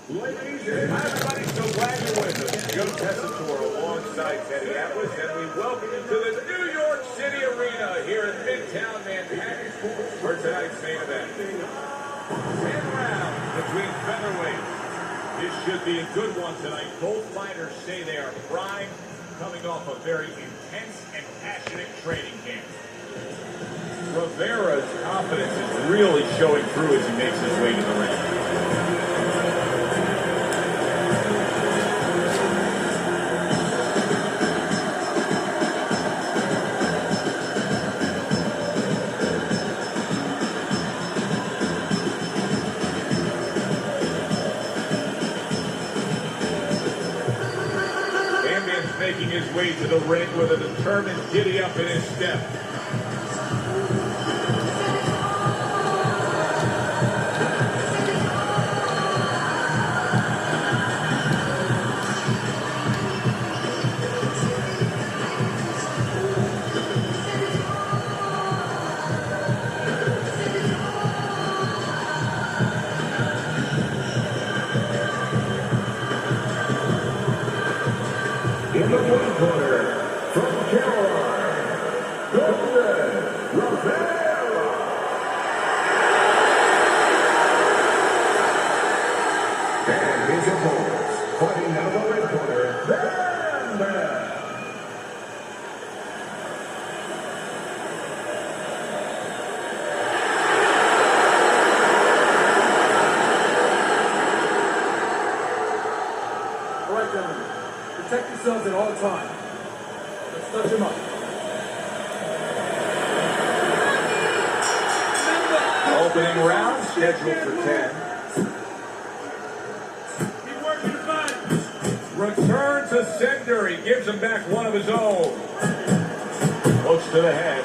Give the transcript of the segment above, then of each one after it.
Ladies and everybody, so glad you're with us. Joe Tessitore alongside Teddy Atlas, and we welcome you to the New York City Arena here in Midtown Manhattan for tonight's main event. 10 rounds between featherweights. This should be a good one tonight. Both fighters say they are primed, coming off a very intense and passionate training camp. Rivera's confidence is really showing through as he makes his way to the ring. Making his way to the ring with a determined giddy up in his step. In the one corner, from Caroline, Rivera. And his opponents, fighting out of the red corner, Bam! All right, gentlemen. Protect yourselves at all times. Let's touch him up. Opening round scheduled for 10. Keep working the fight. Return to sender. He gives him back one of his own. Looks to the head.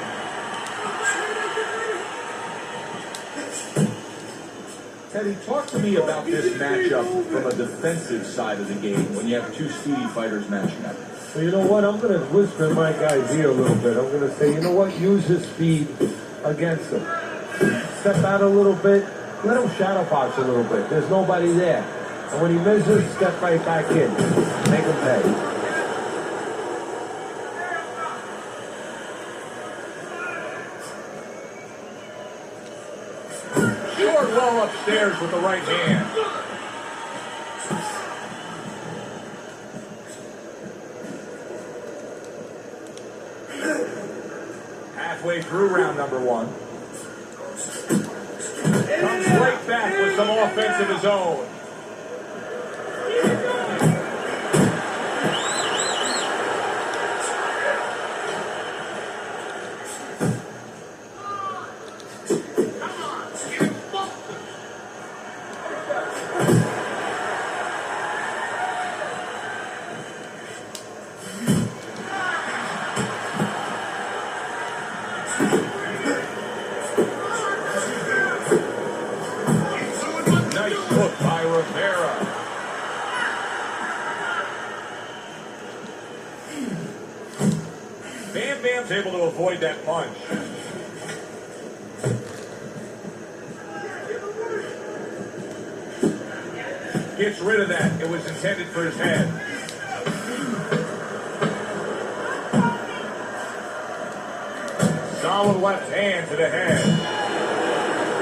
Teddy, talk to me about this matchup from a defensive side of the game when you have two speedy fighters matching up. Well, you know what? I'm going to whisper in my guy's ear a little bit. I'm going to say, you know what? Use his speed against him. Step out a little bit. Let him shadow box a little bit. There's nobody there. And when he misses, step right back in. Make him pay. Well upstairs with the right hand. Halfway through round number one. Comes right back with some offense of his own. Nice hook by Rivera. Bam Bam's able to avoid that punch. Gets rid of that. It was intended for his head. Solid left hand to the head.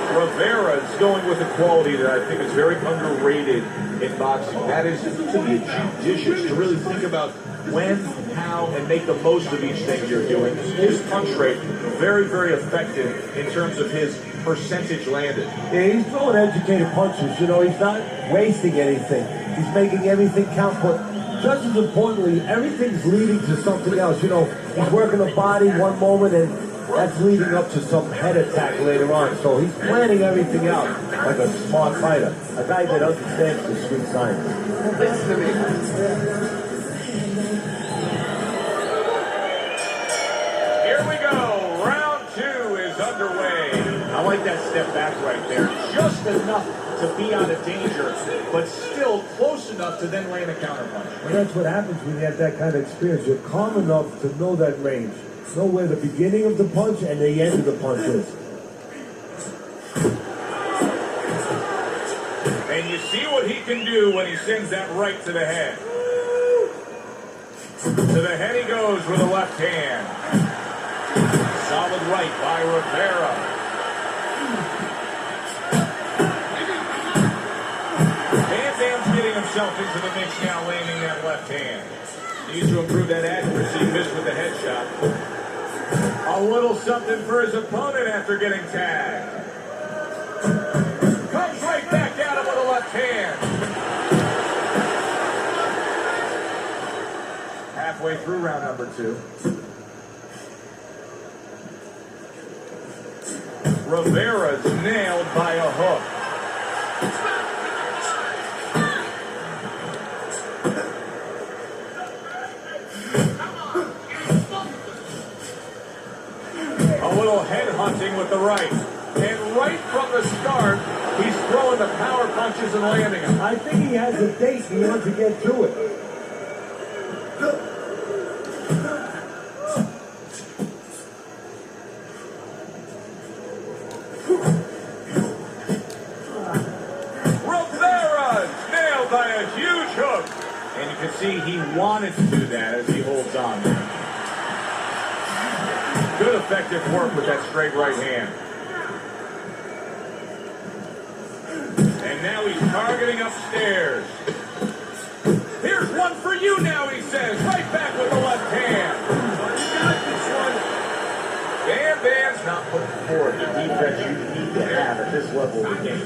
Rivera is going with a quality that I think is very underrated in boxing. That is to be judicious, to really think about when, how, and make the most of each thing you're doing. His punch rate, very, very effective in terms of his percentage landed. Yeah, he's throwing educated punches. You know, he's not wasting anything. He's making everything count. But just as importantly, everything's leading to something else. You know, he's working the body one moment and that's leading up to some head attack later on. So he's planning everything out like a smart fighter. A guy that understands the sweet science. Listen to me. Here we go. Round two is underway. I like that step back right there. Just enough to be out of danger, but still close enough to then land a counterpunch. And that's what happens when you have that kind of experience. You're calm enough to know that range. Know where the beginning of the punch and the end of the punch is. And you see what he can do when he sends that right to the head. To the head he goes with a left hand. Solid right by Rivera. Van Dam's getting himself into the mix now, landing that left hand. Needs to improve that accuracy. Missed with the headshot. A little something for his opponent after getting tagged. Comes right back at him with a left hand. Halfway through round number 2. Rivera's nailed by a hook. A little head hunting with the right. And right from the start, he's throwing the power punches and landing them. I think he has a date. He wants to get to it. Rivera nailed by a huge hook. And you can see he wanted to do that as he holds on there. Good effective work with that straight right hand. And now he's targeting upstairs. Here's one for you now, he says. Right back with the left hand. You got this one. Van's not putting forward the defense you need to have at this level of the game.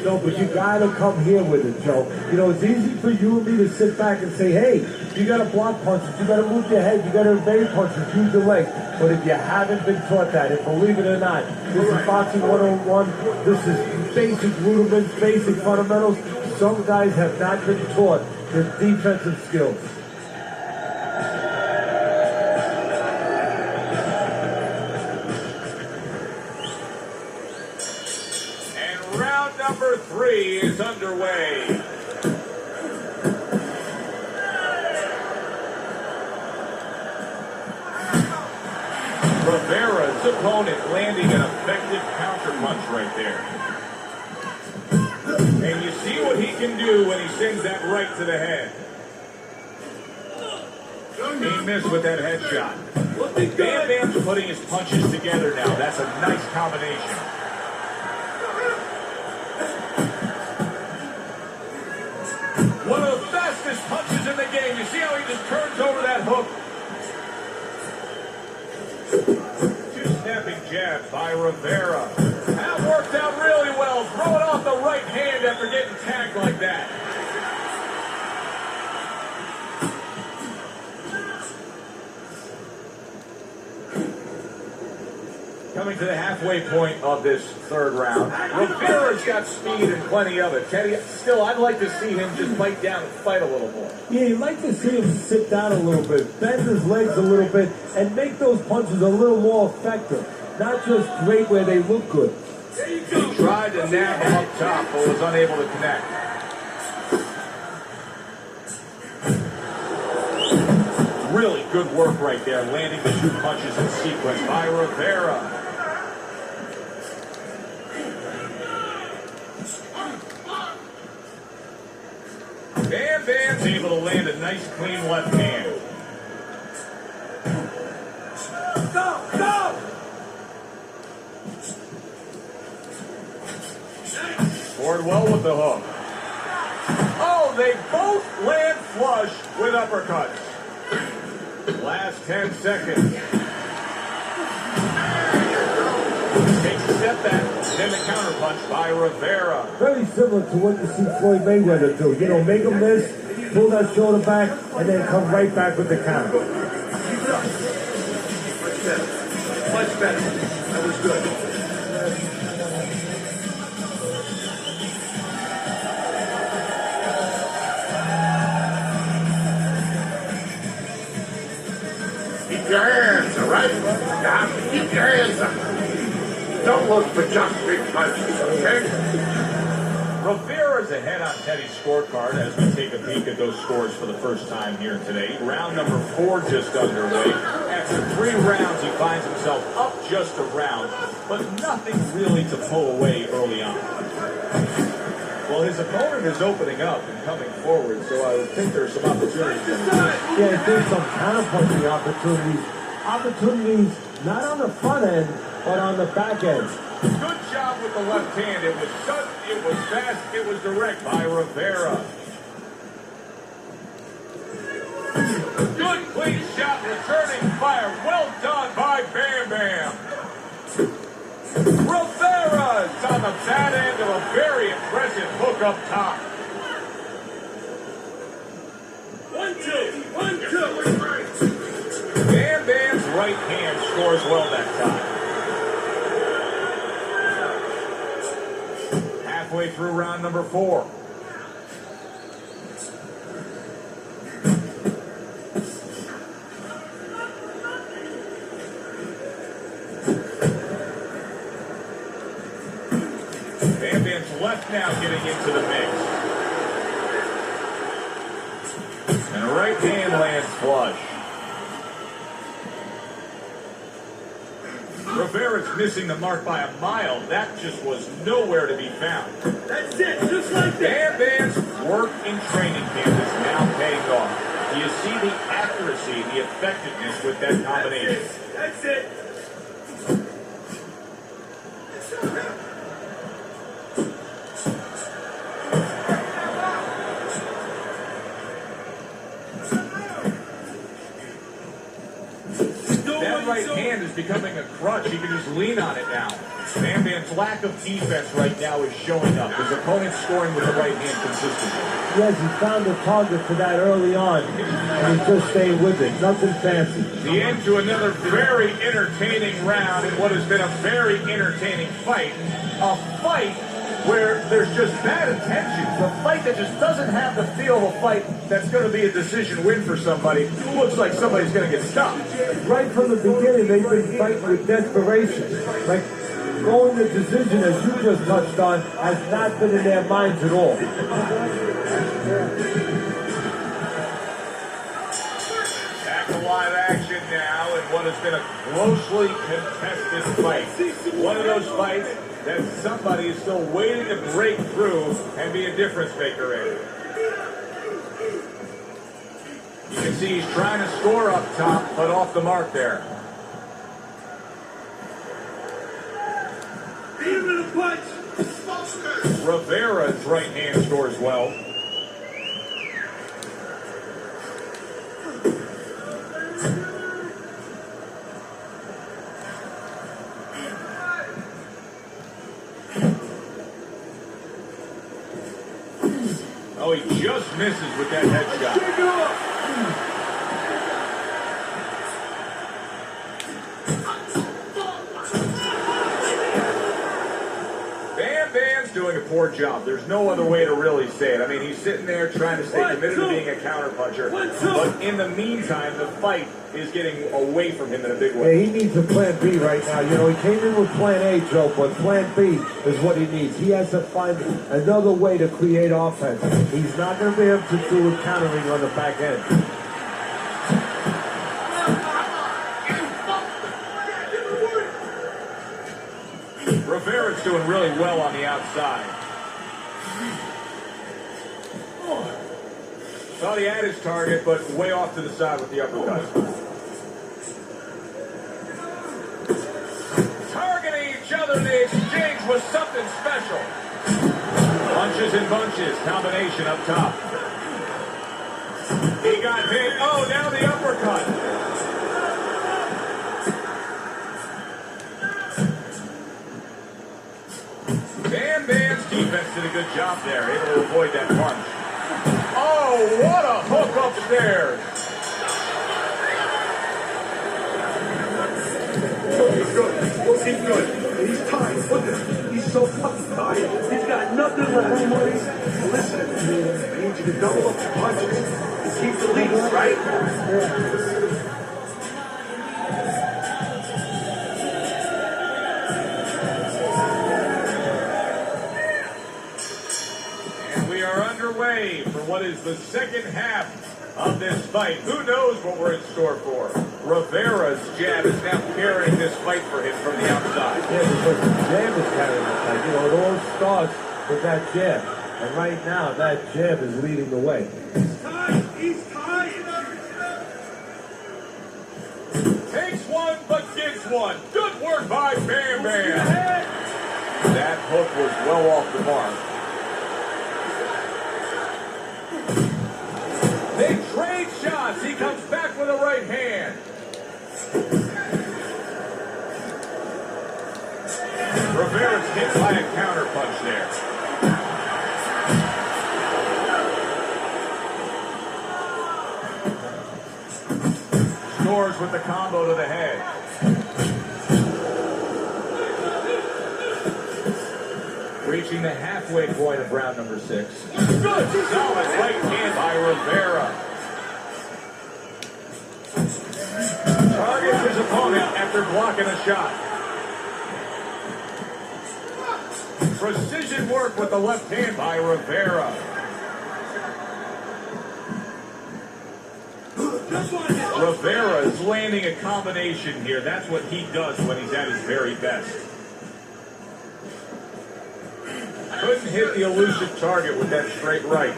No, but you gotta come here with it, Joe. You know, it's easy for you and me to sit back and say, hey, you gotta block punches, you gotta move your head, you gotta evade punches, use your legs. But if you haven't been taught that, and believe it or not, this is boxing 101, this is basic rudiments, basic fundamentals. Some guys have not been taught the defensive skills. Round number 3 is underway. Rivera's opponent landing an effective counter punch right there. And you see what he can do when he sends that right to the head. He missed with that headshot. Van Dam's putting his punches together now. That's a nice combination. One of the fastest punches in the game. You see how he just turns over that hook? Two snapping jabs by Rivera. That worked out really well. Throwing off the right hand after getting tagged like that. Coming to the halfway point of this third round. Rivera's got speed and plenty of it. Teddy, still, I'd like to see him just bite down and fight a little more. Yeah, you'd like to see him sit down a little bit, bend his legs a little bit, and make those punches a little more effective. Not just great where they look good. He tried to nab him up top, but was unable to connect. Really good work right there, landing the 2 punches in sequence by Rivera. Van's able to land a nice, clean left hand. Go! Go! Scored well with the hook. Oh, they both land flush with uppercuts. Last 10 seconds. Takes a step back, then the counterpunch by Rivera. Very similar to what you see Floyd Mayweather do. You know, make him miss, pull that shoulder back, and then come right back with the counter. Much better. That was good. Keep your hands, all right? You have to keep your hands up. Don't look for just big punches, okay? Rivera's ahead on Teddy's scorecard as we take a peek at those scores for the first time here today. Round number 4 just underway. After 3 rounds, he finds himself up just a round, but nothing really to pull away early on. Well, his opponent is opening up and coming forward, so I would think there's some opportunities. Yeah, there's some counterpunching opportunities. Opportunities not on the front end, but on the back end. Good job with the left hand. It was sudden, it was fast, it was direct by Rivera. Good clean shot, returning fire. Well done by Bam Bam. Rivera is on the bad end of a very impressive hook up top. 1-2. 1-2. Bam Bam's right hand scores well that time. Halfway through round number 4. Bam Bam's left now getting into the mix. And a right hand lands flush. Rivera's missing the mark by a mile. That just was nowhere to be found. That's it, just like Bam that. Bam's work in training camp is now paying off. Do you see the accuracy, the effectiveness with that combination? That's it. That right hand is becoming a crutch. He can just lean on it now. Bam Bam's lack of defense right now is showing up. His opponent's scoring with the right hand consistently. Yes, he found the target for that early on, and he's just staying with it. Nothing fancy. The end to another very entertaining round in what has been a very entertaining fight. A fight where there's just bad intentions. A fight that just doesn't have the feel of a fight that's going to be a decision win for somebody. Looks like somebody's going to get stopped. Right from the beginning, they've been fighting with desperation. Like, going the decision, as you just touched on, has not been in their minds at all. Back to live action now in what has been a closely contested fight. One of those fights that somebody is still waiting to break through and be a difference maker in. You can see he's trying to score up top, but off the mark there. Even a punch. Rivera's right hand scores well. Oh, he just misses with that headshot. Bam Bam's doing a poor job. There's no other way to really say it. I mean, he's sitting there trying to stay committed to being a counterpuncher. But in the meantime, the fight is getting away from him in a big way. Yeah, he needs a plan B right now. You know, he came in with plan A, Joe, but plan B is what he needs. He has to find another way to create offense. He's not going to be able to do it countering on the back end. Rivera's doing really well on the outside. Thought he had his target, but way off to the side with the uppercut. Targeting each other in the exchange was something special. Bunches and bunches, combination up top. He got hit. Oh, now the uppercut. Bam Bam's defense did a good job there, able to avoid that punch. Oh, what a hook upstairs. He's good. He's good. He's tired. Look at him. He's so fucking tired. He's got nothing left. Listen, I need you to double up your punches and keep the lead, right? Underway for what is the second half of this fight. Who knows what we're in store for? Rivera's jab is now carrying this fight for him from the outside. Yeah, because the jab is carrying the fight. You know, it all starts with that jab. And right now, that jab is leading the way. He's tired. He's tired. Takes one, but gets one. Good work by Bam Bam. That hook was well off the mark. They trade shots. He comes back with a right hand. Rivera's hit by a counter punch there. Scores with the combo to the head. Reaching the halfway point of round number 6. Good solid right hand by Rivera. Targets his opponent after blocking a shot. Precision work with the left hand by Rivera. Rivera is landing a combination here. That's what he does when he's at his very best. Couldn't hit the elusive target with that straight right.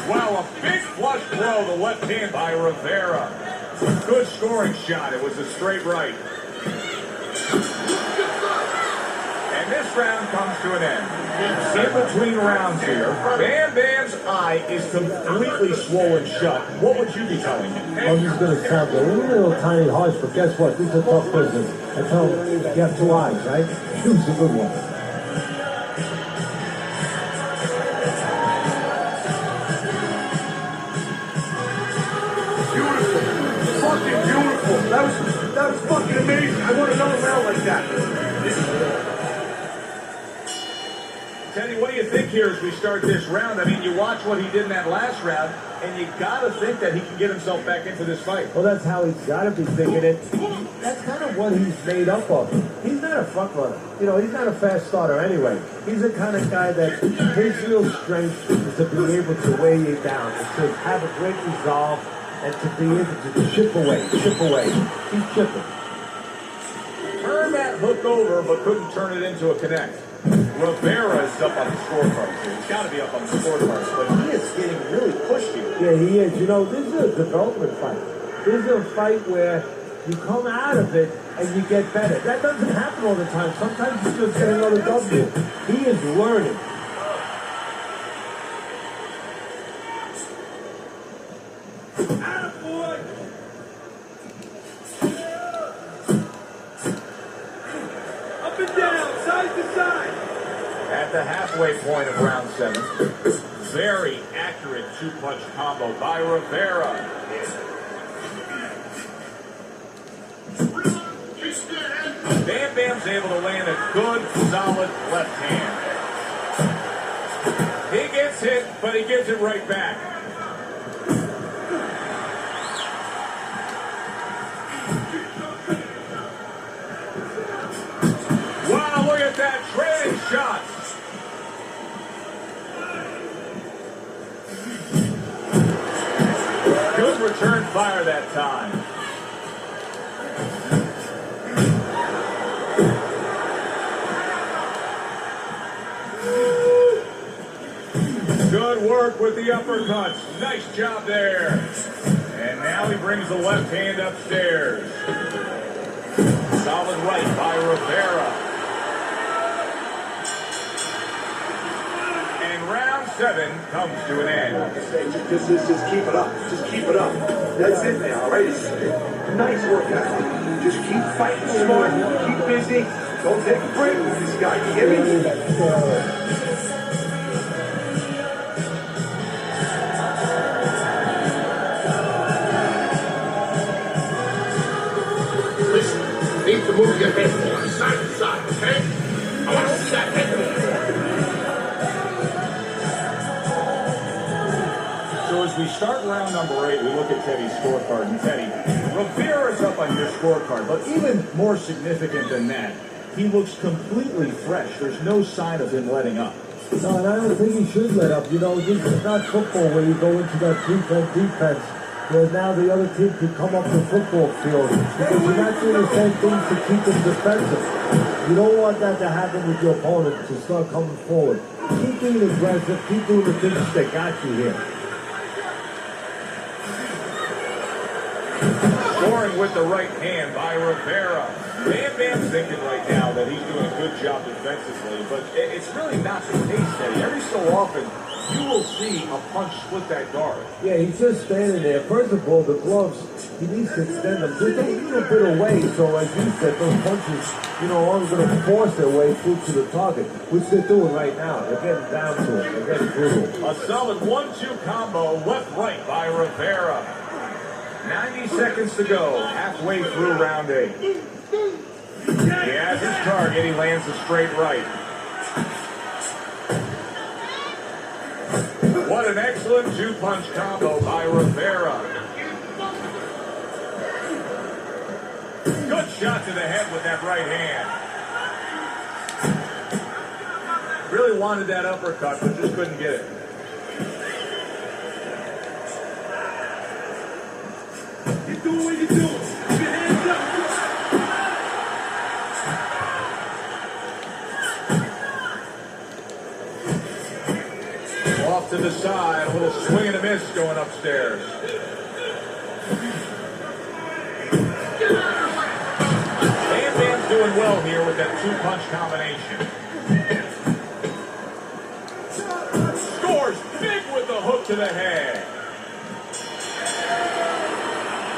Wow, a big flush blow, the left hand by Rivera. Good scoring shot. It was a straight right. And this round comes to an end. In between rounds here, Bam Bam's eye is completely swollen shut. What would you be telling him? Oh, he's going to sound a little tiny harsh, but guess what? This is a tough business. I tell him, you have 2 eyes, right? Choose a good one. Fucking beautiful. That was fucking amazing. I want another round like that. Teddy, what do you think here as we start this round? I mean, you watch what he did in that last round, and you got to think that he can get himself back into this fight. Well, that's how he's got to be thinking it. That's kind of what he's made up of. He's not a front runner. You know, he's not a fast starter anyway. He's the kind of guy that his real strength is to be able to weigh you down, to have a great resolve, and to be able to chip away. He's chipping. Turned that hook over, but couldn't turn it into a connect. Rivera is up on the scorecards here. He's got to be up on the scorecards, but he is getting really pushed here. Yeah, he is. You know, this is a development fight. This is a fight where you come out of it and you get better. That doesn't happen all the time. Sometimes you just get another W. He is learning. Up and down, side to side. At the halfway point of round 7, very accurate 2-punch combo by Rivera. Bam Bam's able to land a good, solid left hand. He gets hit, but he gives it right back. Wow, look at that trading shots. Good return fire that time. Good work with the uppercuts. Nice job there. And now he brings the left hand upstairs. Solid right by Rivera. And round 7 comes to an end. Just keep it up. Just keep it up. That's it now, all right? Nice workout. Just keep fighting smart. Keep busy. Don't take a break with this guy. You get me? Need to move your head from side to side, okay? I want to see that head move. So as we start round number 8, we look at Teddy's scorecard. And Teddy, Rivera's up on your scorecard, but even more significant than that, he looks completely fresh. There's no sign of him letting up. No, and I don't think he should let up. You know, this is not football where you go into that defense, where now the other team can come up the football field. Because you're not doing the same things to keep them defensive. You don't want that to happen with your opponent, to start coming forward. Keep being aggressive, keep doing the things that got you here. Scoring with the right hand by Rivera. Bam Bam's thinking right now that he's doing a good job defensively, but it's really not the case, Eddie. Every so often, you will see a punch split that guard. Yeah, he's just standing there. First of all, the gloves, he needs to extend them just a little bit away, so as you said, those punches, you know, aren't going to force their way through to the target, which they're doing right now. They're getting down to it. They're getting through. A solid 1-2 combo, left-right by Rivera. 90 seconds to go, halfway through round 8. He has his target, he lands a straight right. What an excellent 2-punch combo by Rivera. Good shot to the head with that right hand. Really wanted that uppercut, but just couldn't get it. You do what you do. Keep your hands up. Off to the side, a little swing and a miss going upstairs. Bam Bam's doing well here with that 2-punch combination. Scores big with the hook to the head.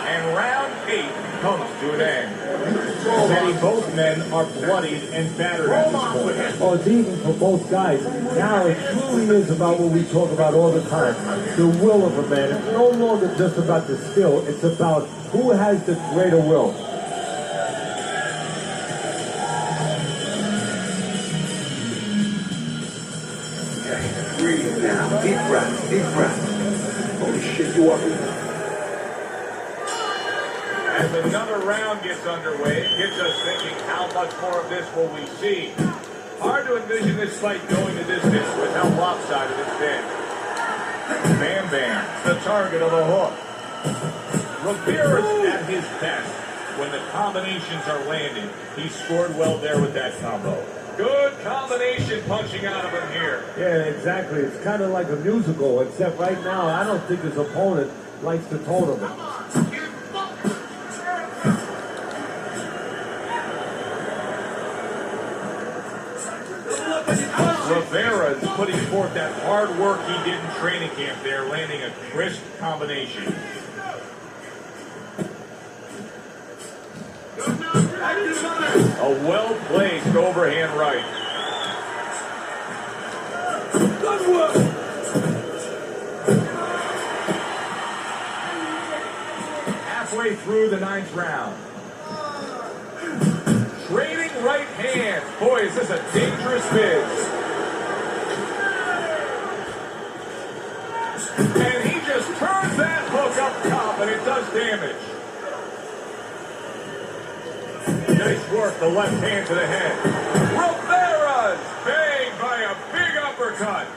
And round 8 comes to an end. Eddie, both men are bloodied and battered at this point. Oh, it's even for both guys. Now it truly is about what we talk about all the time. The will of a man. It's no longer just about the skill. It's about who has the greater will. Okay, breathe now. Deep breath, deep breath. Holy shit, you are. As another round gets underway, it gets us thinking, how much more of this will we see? Hard to envision this fight going the distance with how lopsided it's been. Bam Bam, the target of a hook. Rivera's at his best when the combinations are landing. He scored well there with that combo. Good combination punching out of him here. Yeah, exactly. It's kind of like a musical, except right now I don't think his opponent likes the tone of it. Rivera is putting forth that hard work he did in training camp there, landing a crisp combination. A well-placed overhand right. Good work. Halfway through the 9th round. Trading right hands. Boy, is this a dangerous biz. And he just turns that hook up top, and it does damage. Nice work, the left hand to the head. Rivera's banged by a big uppercut.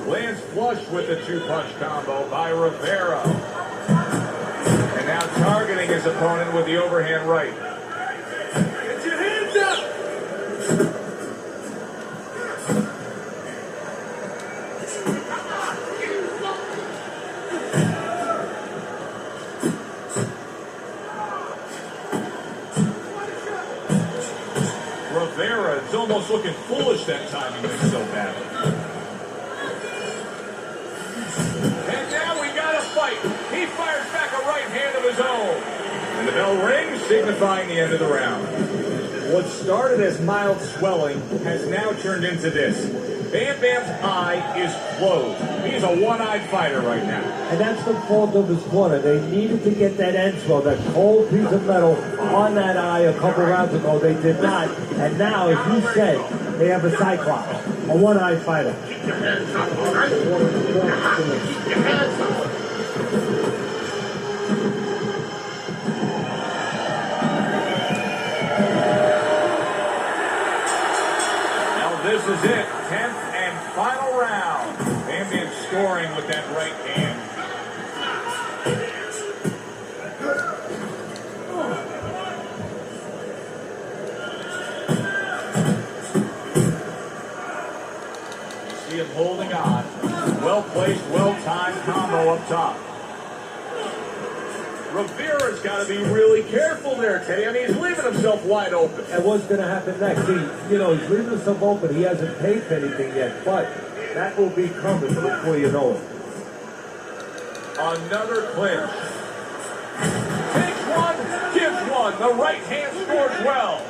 Lands flush with the 2-punch combo by Rivera. And now targeting his opponent with the overhand right. Get your hands up. Rivera is almost looking foolish that time he missed so badly. And now we got a fight. He fires back a right hand of his own. And the bell rings, signifying the end of the round. What started as mild swelling has now turned into this. Bam Bam's eye is closed. He's a one-eyed fighter right now. And that's the fault of his corner. They needed to get that end swell, that cold piece of metal on that eye a couple rounds ago. They did not. And now, as you said, they have a cyclops, a one-eyed fighter. Keep your hands up, all right? You have to keep your hands up. See him holding on. Well-placed, well-timed combo up top. Rivera's got to be really careful there, Teddy. I mean, he's leaving himself wide open. And what's going to happen next? See, he's leaving himself open. He hasn't paid for anything yet, but that will be coming before you know it. Another clinch. Takes one, gives one. The right hand scores well.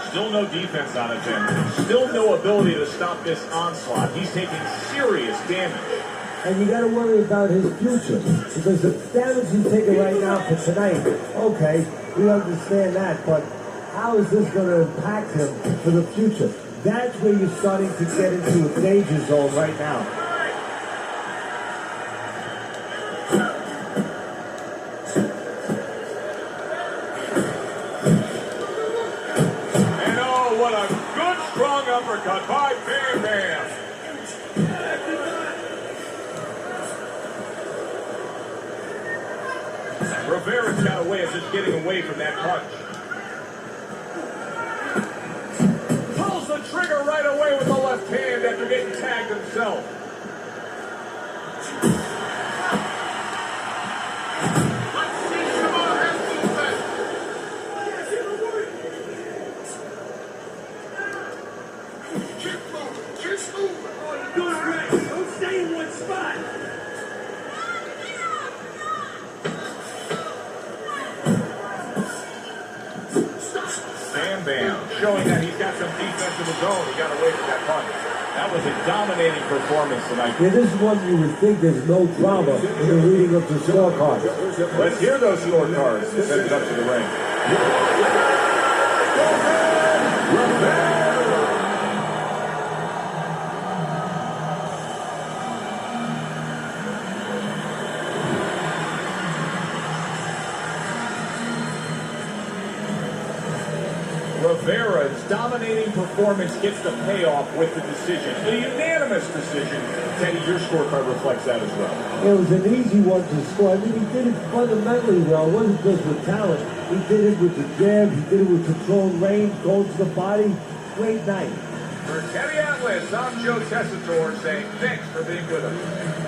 Still no defense on it, Jim. Still no ability to stop this onslaught. He's taking serious damage. And you got to worry about his future. Because the damage he's taking right now for tonight, okay, we understand that, but how is this going to impact him for the future? That's where you're starting to get into a danger zone right now. And oh, what a good, strong uppercut by Bam Bam. Rivera's got a way of just getting away from that punch. Pulls the trigger right away with the left hand after getting tagged himself. Let's see some more head movement. Keep moving. Keep moving. Oh, you're doing great. Don't stay in one spot. Bam Bam showing that he's got some defense of his own. He got away from that punch. That was a dominating performance tonight. Yeah, this is one you would think there's no drama in the reading of the scorecard. Let's hear those scorecards and send it up to the ring. Rivera's dominating performance gets the payoff with the decision. A unanimous decision. Teddy, your scorecard reflects that as well. It was an easy one to score. I mean, he did it fundamentally well. It wasn't just with talent. He did it with the jab. He did it with controlled range, going to the body. Great night. For Teddy Atlas, I'm Joe Tessitore saying thanks for being with us.